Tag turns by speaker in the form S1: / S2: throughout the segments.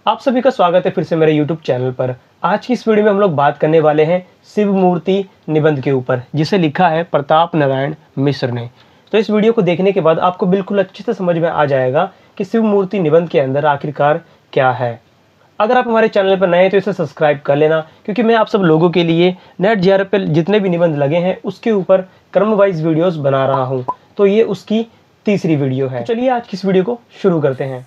S1: आप सभी का स्वागत है फिर से मेरे YouTube चैनल पर। आज की इस वीडियो में हम लोग बात करने वाले हैं शिव मूर्ति निबंध के ऊपर, जिसे लिखा है प्रताप नारायण मिश्र ने। तो इस वीडियो को देखने के बाद आपको बिल्कुल अच्छे से समझ में आ जाएगा कि शिव मूर्ति निबंध के अंदर आखिरकार क्या है। अगर आप हमारे चैनल पर नए हैं तो इसे सब्सक्राइब कर लेना, क्योंकि मैं आप सब लोगों के लिए नेट जीआरएफ पे जितने भी निबंध लगे हैं उसके ऊपर क्रम वाइज वीडियोस बना रहा हूँ। तो ये उसकी तीसरी वीडियो है। तो चलिए आज की इस वीडियो को शुरू करते हैं।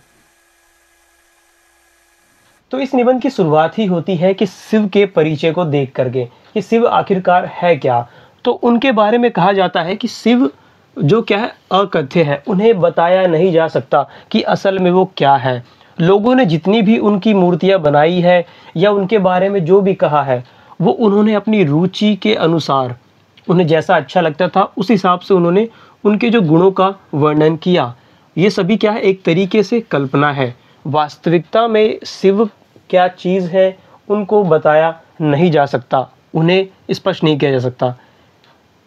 S1: तो इस निबंध की शुरुआत ही होती है कि शिव के परिचय को देख करके कि शिव आखिरकार है क्या। तो उनके बारे में कहा जाता है कि शिव जो क्या है अकथ्य है, उन्हें बताया नहीं जा सकता कि असल में वो क्या है। लोगों ने जितनी भी उनकी मूर्तियां बनाई है या उनके बारे में जो भी कहा है, वो उन्होंने अपनी रुचि के अनुसार, उन्हें जैसा अच्छा लगता था उस हिसाब से उन्होंने उनके जो गुणों का वर्णन किया। ये सभी क्या है, एक तरीके से कल्पना है। वास्तविकता में शिव क्या चीज़ है उनको बताया नहीं जा सकता, उन्हें स्पष्ट नहीं किया जा सकता।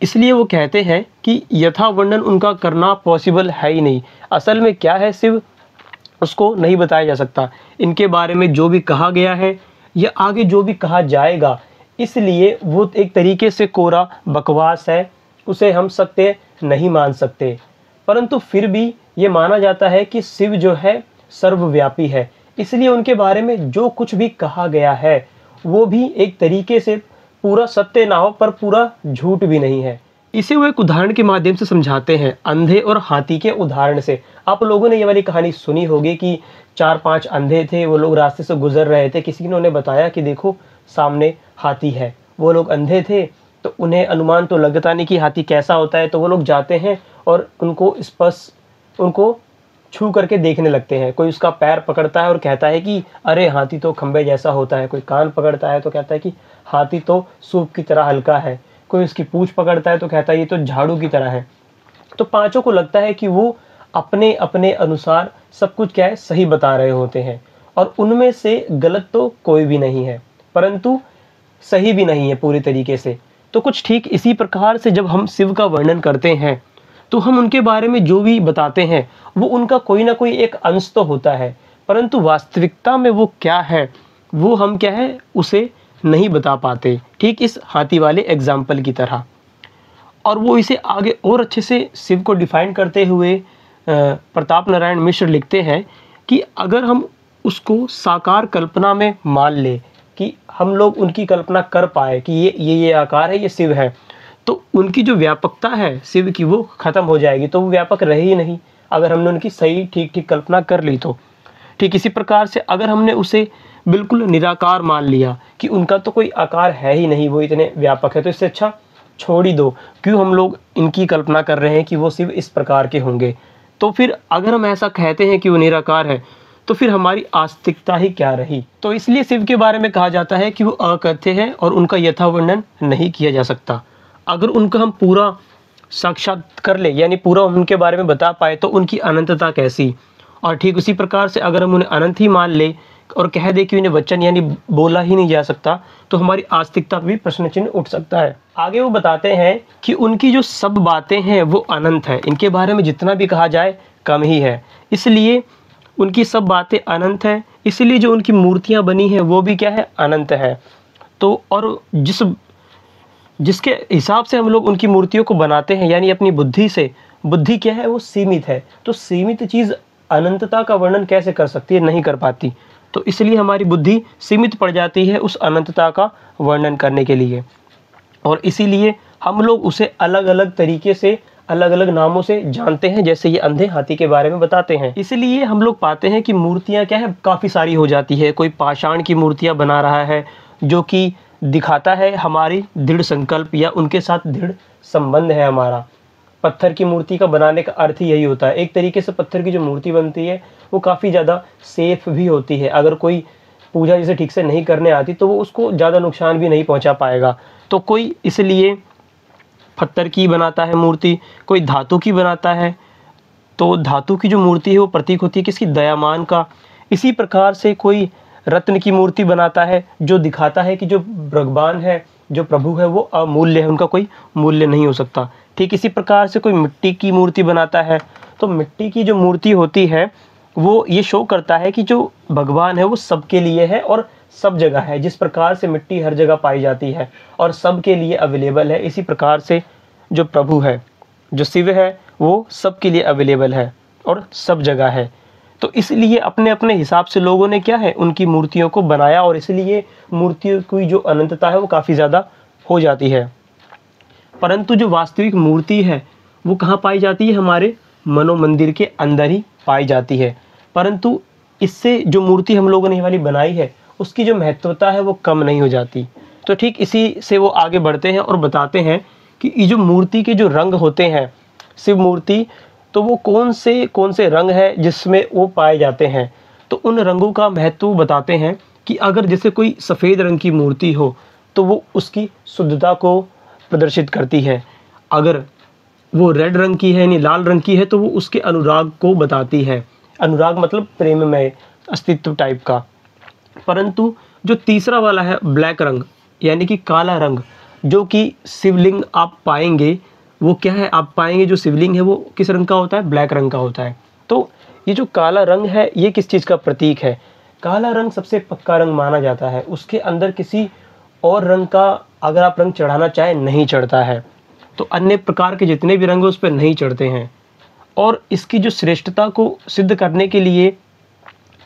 S1: इसलिए वो कहते हैं कि यथा वर्णन उनका करना पॉसिबल है ही नहीं। असल में क्या है शिव, उसको नहीं बताया जा सकता। इनके बारे में जो भी कहा गया है या आगे जो भी कहा जाएगा, इसलिए वो एक तरीके से कोरा बकवास है, उसे हम सत्य नहीं मान सकते। परंतु फिर भी ये माना जाता है कि शिव जो है सर्वव्यापी है, इसलिए उनके बारे में जो कुछ भी कहा गया है वो भी एक तरीके से पूरा सत्य ना हो पर पूरा झूठ भी नहीं है। इसे वो एक उदाहरण के माध्यम से समझाते हैं, अंधे और हाथी के उदाहरण से। आप लोगों ने ये वाली कहानी सुनी होगी कि 4-5 अंधे थे, वो लोग रास्ते से गुजर रहे थे, किसी ने उन्हें बताया कि देखो सामने हाथी है। वो लोग अंधे थे तो उन्हें अनुमान तो लगता नहीं कि हाथी कैसा होता है, तो वो लोग जाते हैं और उनको छू करके देखने लगते हैं। कोई उसका पैर पकड़ता है और कहता है कि अरे हाथी तो खंबे जैसा होता है। कोई कान पकड़ता है तो कहता है कि हाथी तो सूप की तरह हल्का है। कोई उसकी पूंछ पकड़ता है तो कहता है ये तो झाड़ू की तरह है। तो पांचों को लगता है कि वो अपने अपने अनुसार सब कुछ क्या है सही बता रहे होते हैं, और उनमें से गलत तो कोई भी नहीं है परंतु सही भी नहीं है पूरी तरीके से। तो कुछ ठीक इसी प्रकार से जब हम शिव का वर्णन करते हैं तो हम उनके बारे में जो भी बताते हैं वो उनका कोई ना कोई एक अंश तो होता है, परंतु वास्तविकता में वो क्या है वो हम क्या है उसे नहीं बता पाते। ठीक इस हाथी वाले एग्जाम्पल की तरह। और वो इसे आगे और अच्छे से शिव को डिफाइन करते हुए प्रताप नारायण मिश्र लिखते हैं कि अगर हम उसको साकार कल्पना में मान ले कि हम लोग उनकी कल्पना कर पाए कि ये आकार है, ये शिव है, तो उनकी जो व्यापकता है शिव की वो खत्म हो जाएगी, तो वो व्यापक रहे ही नहीं अगर हमने उनकी सही ठीक कल्पना कर ली तो। ठीक इसी प्रकार से अगर हमने उसे बिल्कुल निराकार मान लिया कि उनका तो कोई आकार है ही नहीं, वो इतने व्यापक है, तो इससे अच्छा छोड़ ही दो, क्यों हम लोग इनकी कल्पना कर रहे हैं कि वो शिव इस प्रकार के होंगे। तो फिर अगर हम ऐसा कहते हैं कि वो निराकार है तो फिर हमारी आस्तिकता ही क्या रही। तो इसलिए शिव के बारे में कहा जाता है कि वो अकथ्य है और उनका यथा वर्णन नहीं किया जा सकता। अगर उनका हम पूरा साक्षात कर ले, यानी पूरा उनके बारे में बता पाए, तो उनकी अनंतता कैसी। और ठीक उसी प्रकार से अगर हम उन्हें अनंत ही मान ले और कह दे कि उन्हें वचन यानी बोला ही नहीं जा सकता, तो हमारी आस्तिकता भी प्रश्न चिन्ह उठ सकता है। आगे वो बताते हैं कि उनकी जो सब बातें हैं वो अनंत है, इनके बारे में जितना भी कहा जाए कम ही है, इसलिए उनकी सब बातें अनंत है। इसलिए जो उनकी मूर्तियाँ बनी हैं वो भी क्या है, अनंत है। तो और जिसके हिसाब से हम लोग उनकी मूर्तियों को बनाते हैं, यानी अपनी बुद्धि से, बुद्धि क्या है वो सीमित है, तो सीमित चीज़ अनंतता का वर्णन कैसे कर सकती है, नहीं कर पाती। तो इसलिए हमारी बुद्धि सीमित पड़ जाती है उस अनंतता का वर्णन करने के लिए, और इसीलिए हम लोग उसे अलग अलग तरीके से अलग अलग नामों से जानते हैं, जैसे ये अंधे हाथी के बारे में बताते हैं। इसलिए हम लोग पाते हैं कि मूर्तियाँ क्या है काफ़ी सारी हो जाती है। कोई पाषाण की मूर्तियाँ बना रहा है जो कि दिखाता है हमारी दृढ़ संकल्प या उनके साथ दृढ़ संबंध है हमारा। पत्थर की मूर्ति का बनाने का अर्थ ही यही होता है। एक तरीके से पत्थर की जो मूर्ति बनती है वो काफ़ी ज़्यादा सेफ भी होती है। अगर कोई पूजा जिसे ठीक से नहीं करने आती तो वो उसको ज़्यादा नुकसान भी नहीं पहुंचा पाएगा। तो कोई इसलिए पत्थर की बनाता है मूर्ति, कोई धातु की बनाता है। तो धातु की जो मूर्ति है वो प्रतीक होती है किसकी, दयामान का। इसी प्रकार से कोई रत्न की मूर्ति बनाता है जो दिखाता है कि जो भगवान है, जो प्रभु है वो अमूल्य है, उनका कोई मूल्य नहीं हो सकता। ठीक इसी प्रकार से कोई मिट्टी की मूर्ति बनाता है, तो मिट्टी की जो मूर्ति होती है वो ये शो करता है कि जो भगवान है वो सबके लिए है और सब जगह है। जिस प्रकार से मिट्टी हर जगह पाई जाती है और सबके लिए अवेलेबल है, इसी प्रकार से जो प्रभु है, जो शिव है, वो सबके लिए अवेलेबल है और सब जगह है। तो इसलिए अपने अपने हिसाब से लोगों ने क्या है, उनकी मूर्तियों को बनाया और इसलिए मूर्तियों की जो अनंतता है वो काफ़ी ज़्यादा हो जाती है। परंतु जो वास्तविक मूर्ति है वो कहाँ पाई जाती है, हमारे मनोमंदिर के अंदर ही पाई जाती है। परंतु इससे जो मूर्ति हम लोगों ने ये वाली बनाई है उसकी जो महत्वता है वो कम नहीं हो जाती। तो ठीक इसी से वो आगे बढ़ते हैं और बताते हैं कि ये जो मूर्ति के जो रंग होते हैं, शिव मूर्ति, तो वो कौन से रंग है जिसमें वो पाए जाते हैं। तो उन रंगों का महत्व बताते हैं कि अगर जैसे कोई सफ़ेद रंग की मूर्ति हो तो वो उसकी शुद्धता को प्रदर्शित करती है। अगर वो रेड रंग की है यानी लाल रंग की है तो वो उसके अनुराग को बताती है। अनुराग मतलब प्रेममय अस्तित्व टाइप का। परंतु जो तीसरा वाला है ब्लैक रंग यानी कि काला रंग, जो कि शिवलिंग आप पाएंगे वो क्या है, आप पाएंगे जो शिवलिंग है वो किस रंग का होता है, ब्लैक रंग का होता है। तो ये जो काला रंग है ये किस चीज़ का प्रतीक है, काला रंग सबसे पक्का रंग माना जाता है। उसके अंदर किसी और रंग का अगर आप रंग चढ़ाना चाहें नहीं चढ़ता है। तो अन्य प्रकार के जितने भी रंग उस पर नहीं चढ़ते हैं। और इसकी जो श्रेष्ठता को सिद्ध करने के लिए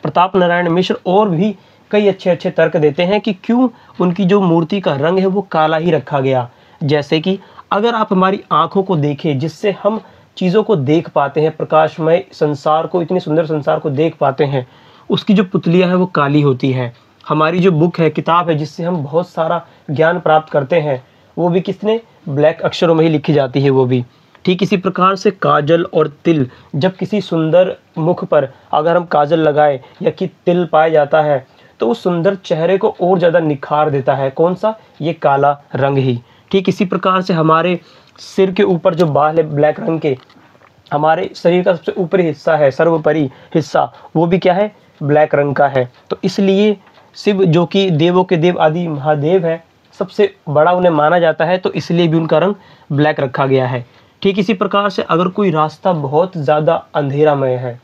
S1: प्रताप नारायण मिश्र और भी कई अच्छे अच्छे तर्क देते हैं कि क्यों उनकी जो मूर्ति का रंग है वो काला ही रखा गया। जैसे कि अगर आप हमारी आँखों को देखें जिससे हम चीज़ों को देख पाते हैं, प्रकाशमय संसार को, इतने सुंदर संसार को देख पाते हैं, उसकी जो पुतलियाँ हैं वो काली होती है। हमारी जो बुक है, किताब है, जिससे हम बहुत सारा ज्ञान प्राप्त करते हैं, वो भी किसने, ब्लैक अक्षरों में ही लिखी जाती है वो भी। ठीक इसी प्रकार से काजल और तिल, जब किसी सुंदर मुख पर अगर हम काजल लगाए या कि तिल पाया जाता है तो उस सुंदर चेहरे को और ज़्यादा निखार देता है। कौन सा, ये काला रंग ही। ठीक इसी प्रकार से हमारे सिर के ऊपर जो बाल है ब्लैक रंग के, हमारे शरीर का सबसे ऊपरी हिस्सा है, सर्वोपरि हिस्सा, वो भी क्या है, ब्लैक रंग का है। तो इसलिए शिव जो कि देवों के देव आदि महादेव है, सबसे बड़ा उन्हें माना जाता है, तो इसलिए भी उनका रंग ब्लैक रखा गया है। ठीक इसी प्रकार से अगर कोई रास्ता बहुत ज़्यादा अंधेरामय है,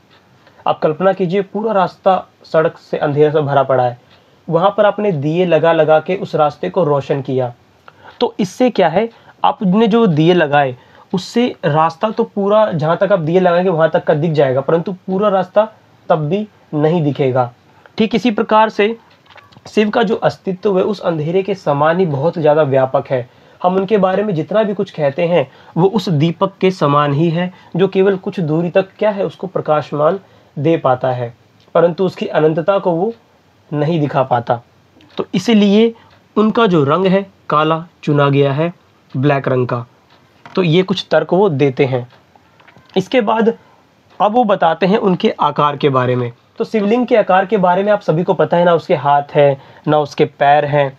S1: आप कल्पना कीजिए पूरा रास्ता सड़क से अंधेरे से भरा पड़ा है, वहाँ पर आपने दिए लगा लगा के उस रास्ते को रोशन किया, तो इससे क्या है, आपने जो दिए लगाए उससे रास्ता तो पूरा जहाँ तक आप दिए लगाएंगे वहाँ तक का दिख जाएगा, परंतु पूरा रास्ता तब भी नहीं दिखेगा। ठीक इसी प्रकार से शिव का जो अस्तित्व है उस अंधेरे के समान ही बहुत ज़्यादा व्यापक है। हम उनके बारे में जितना भी कुछ कहते हैं वो उस दीपक के समान ही है जो केवल कुछ दूरी तक क्या है, उसको प्रकाशमान दे पाता है, परंतु उसकी अनंतता को वो नहीं दिखा पाता। तो इसीलिए उनका जो रंग है काला चुना गया है, ब्लैक रंग का। तो ये कुछ तर्क वो देते हैं। इसके बाद अब वो बताते हैं उनके आकार के बारे में। तो शिवलिंग के आकार के बारे में आप सभी को पता है, ना उसके हाथ है, ना उसके पैर हैं,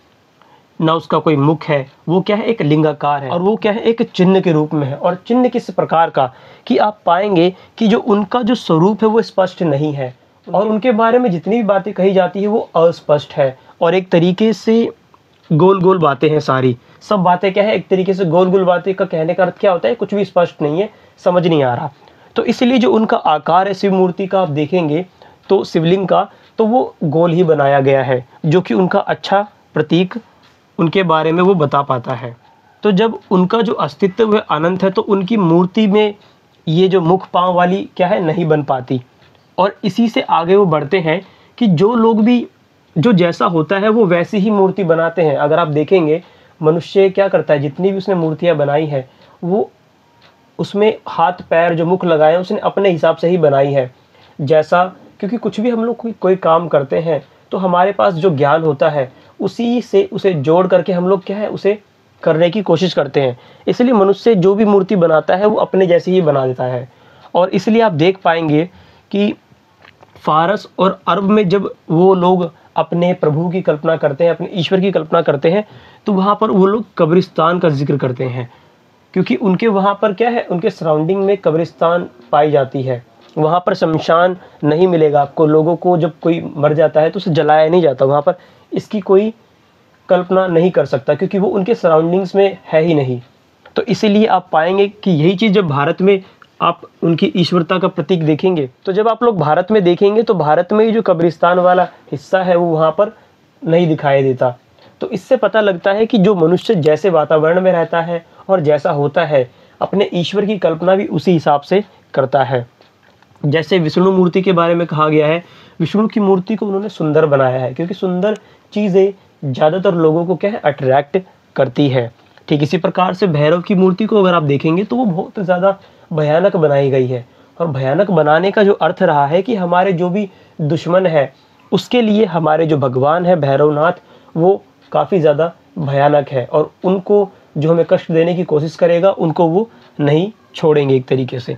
S1: ना उसका कोई मुख है, वो क्या है, एक लिंगाकार है, और वो क्या है, एक चिन्ह के रूप में है। और चिन्ह किस प्रकार का कि आप पाएंगे कि जो उनका जो स्वरूप है वो स्पष्ट नहीं है, और उनके बारे में जितनी भी बातें कही जाती है वो अस्पष्ट है, और एक तरीके से गोल गोल बातें हैं सारी। सब बातें क्या है, एक तरीके से गोल गोल बातें का कहने का अर्थ क्या होता है, कुछ भी स्पष्ट नहीं है, समझ नहीं आ रहा। तो इसलिए जो उनका आकार है शिव मूर्ति का, आप देखेंगे तो शिवलिंग का, तो वो गोल ही बनाया गया है, जो कि उनका अच्छा प्रतीक उनके बारे में वो बता पाता है। तो जब उनका जो अस्तित्व है अनंत है, तो उनकी मूर्ति में ये जो मुख पाँव वाली क्या है, नहीं बन पाती। और इसी से आगे वो बढ़ते हैं कि जो लोग भी जो जैसा होता है वो वैसी ही मूर्ति बनाते हैं। अगर आप देखेंगे मनुष्य क्या करता है, जितनी भी उसने मूर्तियाँ बनाई है वो उसमें हाथ पैर जो मुख लगाए हैं उसने अपने हिसाब से ही बनाई है जैसा, क्योंकि कुछ भी हम लोग कोई काम करते हैं तो हमारे पास जो ज्ञान होता है उसी से उसे जोड़ करके हम लोग क्या है, उसे करने की कोशिश करते हैं। इसलिए मनुष्य जो भी मूर्ति बनाता है वो अपने जैसे ही बना देता है। और इसलिए आप देख पाएंगे कि फारस और अरब में जब वो लोग अपने प्रभु की कल्पना करते हैं, अपने ईश्वर की कल्पना करते हैं, तो वहाँ पर वो लोग कब्रिस्तान का जिक्र करते हैं, क्योंकि उनके वहाँ पर क्या है, उनके सराउंडिंग में कब्रिस्तान पाई जाती है। वहाँ पर शमशान नहीं मिलेगा आपको, लोगों को जब कोई मर जाता है तो उसे जलाया नहीं जाता, वहाँ पर इसकी कोई कल्पना नहीं कर सकता, क्योंकि वो उनके सराउंडिंग्स में है ही नहीं। तो इसीलिए आप पाएंगे कि यही चीज़ जब भारत में आप उनकी ईश्वरता का प्रतीक देखेंगे। तो जब आप लोग भारत में देखेंगे तो भारत में ही जो कब्रिस्तान वाला हिस्सा है वो वहाँ पर नहीं दिखाई देता। तो इससे पता लगता है कि जो मनुष्य जैसे वातावरण में रहता है और जैसा होता है, अपने ईश्वर की कल्पना भी उसी हिसाब से करता है। जैसे विष्णु मूर्ति के बारे में कहा गया है, विष्णु की मूर्ति को उन्होंने सुंदर बनाया है, क्योंकि सुंदर चीज़ें ज़्यादातर लोगों को क्या है, अट्रैक्ट करती है। ठीक इसी प्रकार से भैरव की मूर्ति को अगर आप देखेंगे तो वो बहुत ज़्यादा भयानक बनाई गई है। और भयानक बनाने का जो अर्थ रहा है कि हमारे जो भी दुश्मन है उसके लिए हमारे जो भगवान है भैरवनाथ, वो काफ़ी ज़्यादा भयानक है और उनको जो हमें कष्ट देने की कोशिश करेगा उनको वो नहीं छोड़ेंगे एक तरीके से।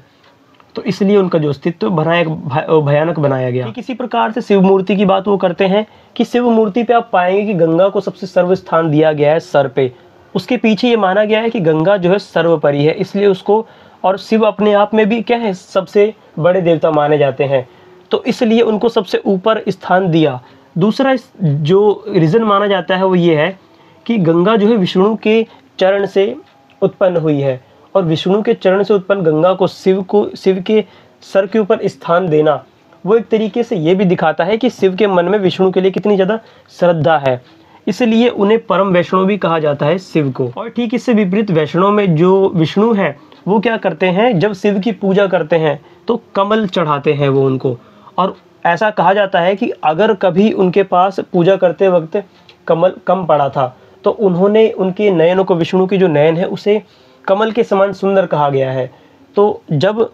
S1: तो इसलिए उनका जो अस्तित्व भयानक बनाया गया। किसी प्रकार से शिव मूर्ति की बात वो करते हैं कि शिव मूर्ति पे आप पाएंगे कि गंगा को सबसे सर्व स्थान दिया गया है सर पे। उसके पीछे ये माना गया है कि गंगा जो है सर्वोपरि है, इसलिए उसको, और शिव अपने आप में भी क्या है, सबसे बड़े देवता माने जाते हैं, तो इसलिए उनको सबसे ऊपर स्थान दिया। दूसरा जो रीज़न माना जाता है वो ये है कि गंगा जो है विष्णु के चरण से उत्पन्न हुई है, और विष्णु के चरण से उत्पन्न गंगा को शिव के सर के ऊपर स्थान देना, वो एक तरीके से ये भी दिखाता है कि शिव के मन में विष्णु के लिए कितनी ज़्यादा श्रद्धा है, इसलिए उन्हें परम वैष्णव भी कहा जाता है शिव को। और ठीक इससे विपरीत वैष्णव में जो विष्णु है वो क्या करते हैं, जब शिव की पूजा करते हैं तो कमल चढ़ाते हैं वो उनको, और ऐसा कहा जाता है कि अगर कभी उनके पास पूजा करते वक्त कमल कम पड़ा था तो उन्होंने उनके नयनों को, विष्णु की जो नयन है उसे कमल के समान सुंदर कहा गया है। तो जब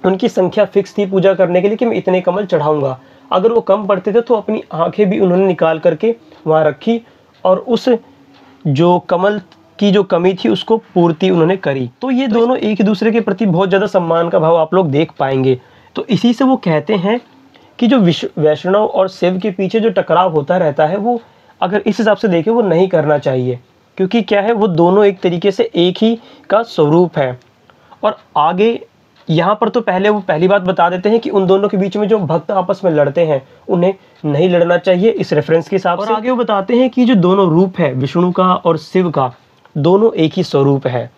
S1: उनकी संख्या फिक्स थी पूजा करने के लिए कि मैं इतने कमल चढ़ाऊंगा, अगर वो कम पड़ते थे तो अपनी आंखें भी उन्होंने निकाल करके वहाँ रखी और उस जो कमल की जो कमी थी उसको पूर्ति उन्होंने करी। तो ये दोनों एक ही दूसरे के प्रति बहुत ज़्यादा सम्मान का भाव आप लोग देख पाएंगे। तो इसी से वो कहते हैं कि जो वैष्णव और शिव के पीछे जो टकराव होता रहता है वो अगर इस हिसाब से देखें वो नहीं करना चाहिए, क्योंकि क्या है, वो दोनों एक तरीके से एक ही का स्वरूप है। और आगे यहाँ पर तो पहले वो पहली बात बता देते हैं कि उन दोनों के बीच में जो भक्त आपस में लड़ते हैं उन्हें नहीं लड़ना चाहिए इस रेफरेंस के हिसाब से। और आगे वो बताते हैं कि जो दोनों रूप है विष्णु का और शिव का, दोनों एक ही स्वरूप है।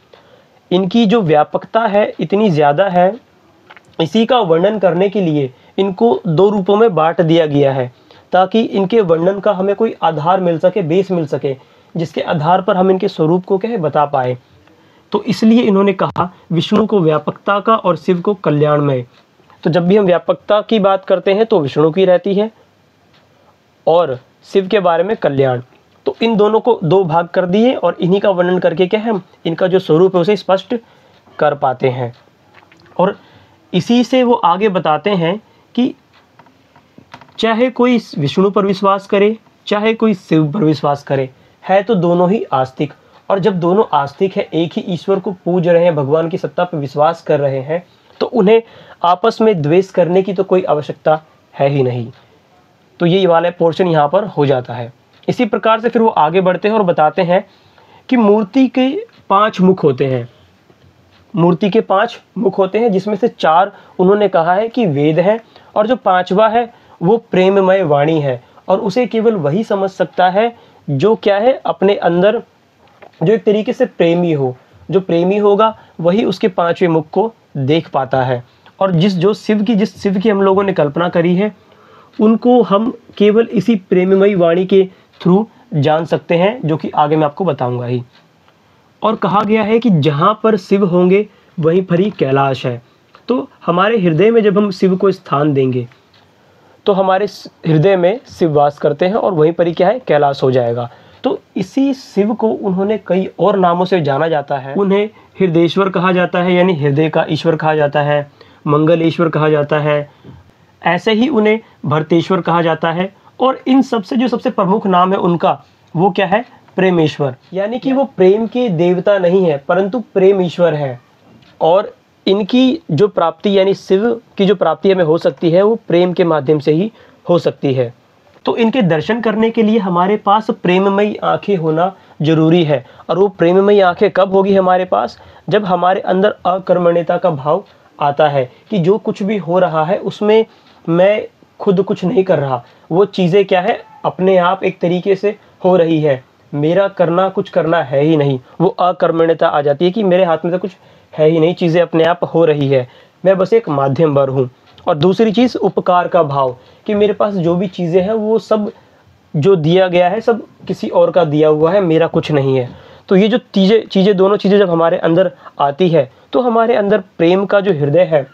S1: इनकी जो व्यापकता है इतनी ज़्यादा है, इसी का वर्णन करने के लिए इनको दो रूपों में बांट दिया गया है, ताकि इनके वर्णन का हमें कोई आधार मिल सके, बेस मिल सके, जिसके आधार पर हम इनके स्वरूप को क्या बता पाए। तो इसलिए इन्होंने कहा विष्णु को व्यापकता का और शिव को कल्याणमय। तो जब भी हम व्यापकता की बात करते हैं तो विष्णु की रहती है और शिव के बारे में कल्याण। तो इन दोनों को दो भाग कर दिए और इन्हीं का वर्णन करके क्या हम इनका जो स्वरूप है उसे स्पष्ट कर पाते हैं। और इसी से वो आगे बताते हैं कि चाहे कोई विष्णु पर विश्वास करे चाहे कोई शिव पर विश्वास करे, है तो दोनों ही आस्तिक। और जब दोनों आस्तिक है, एक ही ईश्वर को पूज रहे हैं, भगवान की सत्ता पर विश्वास कर रहे हैं, तो उन्हें आपस में द्वेष करने की तो कोई आवश्यकता है ही नहीं। तो ये वाला पोर्शन यहाँ पर हो जाता है। इसी प्रकार से फिर वो आगे बढ़ते हैं और बताते हैं कि मूर्ति के 5 मुख होते हैं। मूर्ति के 5 मुख होते हैं, जिसमें से 4 उन्होंने कहा है कि वेद है, और जो 5वां है वो प्रेममय वाणी है, और उसे केवल वही समझ सकता है जो क्या है, अपने अंदर जो एक तरीके से प्रेमी हो। जो प्रेमी होगा वही उसके 5वें मुख को देख पाता है। और जिस शिव की हम लोगों ने कल्पना करी है उनको हम केवल इसी प्रेममयी वाणी के थ्रू जान सकते हैं, जो कि आगे मैं आपको बताऊंगा ही। और कहा गया है कि जहाँ पर शिव होंगे वहीं पर ही कैलाश है। तो हमारे हृदय में जब हम शिव को स्थान देंगे तो हमारे हृदय में शिव वास करते हैं और वहीं पर ही क्या है, कैलाश हो जाएगा। तो इसी शिव को उन्होंने कई और नामों से जाना जाता है। उन्हें हृदयेश्वर कहा जाता है, यानी हृदय का ईश्वर कहा जाता है, मंगलेश्वर कहा जाता है, ऐसे ही उन्हें भरतेश्वर कहा जाता है। और इन सबसे जो सबसे प्रमुख नाम है उनका वो क्या है, प्रेमेश्वर, यानी कि वो प्रेम के देवता नहीं है परंतु प्रेम ईश्वर है। और इनकी जो प्राप्ति यानी शिव की जो प्राप्ति हमें हो सकती है वो प्रेम के माध्यम से ही हो सकती है। तो इनके दर्शन करने के लिए हमारे पास प्रेममयी आंखें होना जरूरी है। और वो प्रेममयी आंखें कब होगी हमारे पास, जब हमारे अंदर अकर्मण्यता का भाव आता है कि जो कुछ भी हो रहा है उसमें मैं खुद कुछ नहीं कर रहा, वो चीज़ें क्या है अपने आप एक तरीके से हो रही है, मेरा करना कुछ करना है ही नहीं। वो अकर्मण्यता आ जाती है कि मेरे हाथ में तो कुछ है ही नहीं, चीज़ें अपने आप हो रही है, मैं बस एक माध्यम बर हूँ। और दूसरी चीज़ उपकार का भाव, कि मेरे पास जो भी चीज़ें हैं वो सब जो दिया गया है सब किसी और का दिया हुआ है, मेरा कुछ नहीं है। तो ये जो चीज़ें दोनों चीज़ें जब हमारे अंदर आती है तो हमारे अंदर प्रेम का जो हृदय है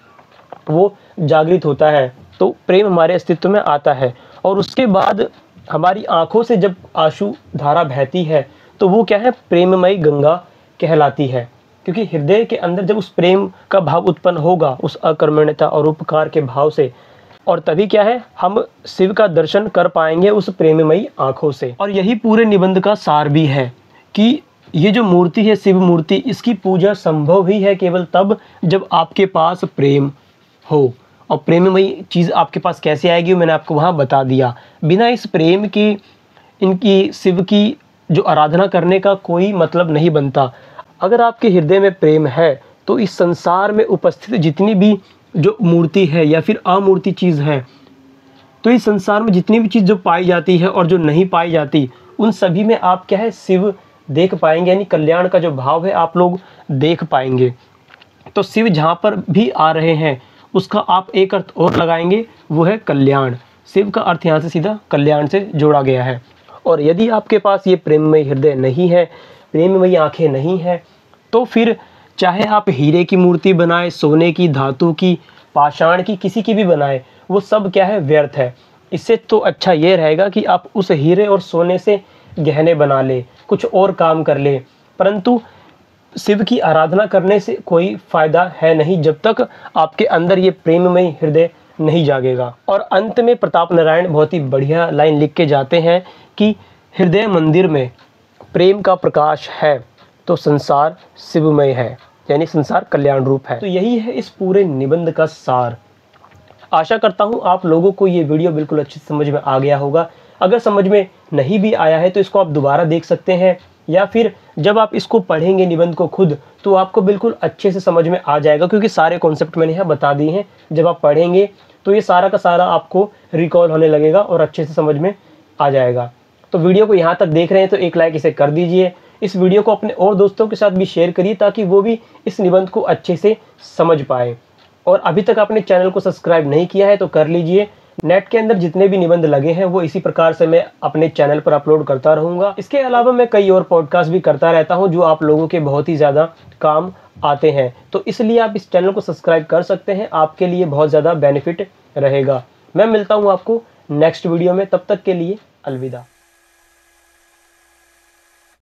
S1: वो जागृत होता है, तो प्रेम हमारे अस्तित्व में आता है। और उसके बाद हमारी आँखों से जब आंसू धारा बहती है तो वो क्या है, प्रेममयी गंगा कहलाती है। क्योंकि हृदय के अंदर जब उस प्रेम का भाव उत्पन्न होगा, उस अकर्मण्यता और उपकार के भाव से, और तभी क्या है, हम शिव का दर्शन कर पाएंगे उस प्रेममयी आँखों से। और यही पूरे निबंध का सार भी है कि ये जो मूर्ति है शिव मूर्ति, इसकी पूजा संभव ही है केवल तब जब आपके पास प्रेम हो। और प्रेममयी चीज़ आपके पास कैसे आएगी मैंने आपको वहाँ बता दिया। बिना इस प्रेम की इनकी शिव की जो आराधना करने का कोई मतलब नहीं बनता। अगर आपके हृदय में प्रेम है तो इस संसार में उपस्थित जितनी भी जो मूर्ति है या फिर अमूर्ति चीज़ है, तो इस संसार में जितनी भी चीज़ जो पाई जाती है और जो नहीं पाई जाती, उन सभी में आप क्या है, शिव देख पाएंगे। यानी कल्याण का जो भाव है आप लोग देख पाएंगे। तो शिव जहाँ पर भी आ रहे हैं उसका आप एक अर्थ और लगाएंगे, वो है कल्याण। शिव का अर्थ यहाँ से सीधा कल्याण से जोड़ा गया है। और यदि आपके पास ये प्रेममय हृदय नहीं है, प्रेममयी आंखें नहीं है, तो फिर चाहे आप हीरे की मूर्ति बनाए, सोने की, धातु की, पाषाण की, किसी की भी बनाए, वो सब क्या है, व्यर्थ है। इससे तो अच्छा ये रहेगा कि आप उस हीरे और सोने से गहने बना ले, कुछ और काम कर ले। परंतु शिव की आराधना करने से कोई फायदा है नहीं जब तक आपके अंदर ये प्रेममय हृदय नहीं जागेगा। और अंत में प्रताप नारायण बहुत ही बढ़िया लाइन लिख के जाते हैं कि हृदय मंदिर में प्रेम का प्रकाश है तो संसार शिवमय है, यानी संसार कल्याण रूप है। तो यही है इस पूरे निबंध का सार। आशा करता हूँ आप लोगों को ये वीडियो बिल्कुल अच्छी समझ में आ गया होगा। अगर समझ में नहीं भी आया है तो इसको आप दोबारा देख सकते हैं, या फिर जब आप इसको पढ़ेंगे निबंध को खुद, तो आपको बिल्कुल अच्छे से समझ में आ जाएगा, क्योंकि सारे कॉन्सेप्ट मैंने यहाँ बता दिए हैं। जब आप पढ़ेंगे तो ये सारा का सारा आपको रिकॉल होने लगेगा और अच्छे से समझ में आ जाएगा। तो वीडियो को यहाँ तक देख रहे हैं तो एक लाइक इसे कर दीजिए। इस वीडियो को अपने और दोस्तों के साथ भी शेयर करिए ताकि वो भी इस निबंध को अच्छे से समझ पाए। और अभी तक आपने चैनल को सब्सक्राइब नहीं किया है तो कर लीजिए। नेट के अंदर जितने भी निबंध लगे हैं वो इसी प्रकार से मैं अपने चैनल पर अपलोड करता रहूँगा। इसके अलावा मैं कई और पॉडकास्ट भी करता रहता हूँ जो आप लोगों के बहुत ही ज़्यादा काम आते हैं, तो इसलिए आप इस चैनल को सब्सक्राइब कर सकते हैं, आपके लिए बहुत ज़्यादा बेनिफिट रहेगा। मैं मिलता हूँ आपको नेक्स्ट वीडियो में, तब तक के लिए अलविदा।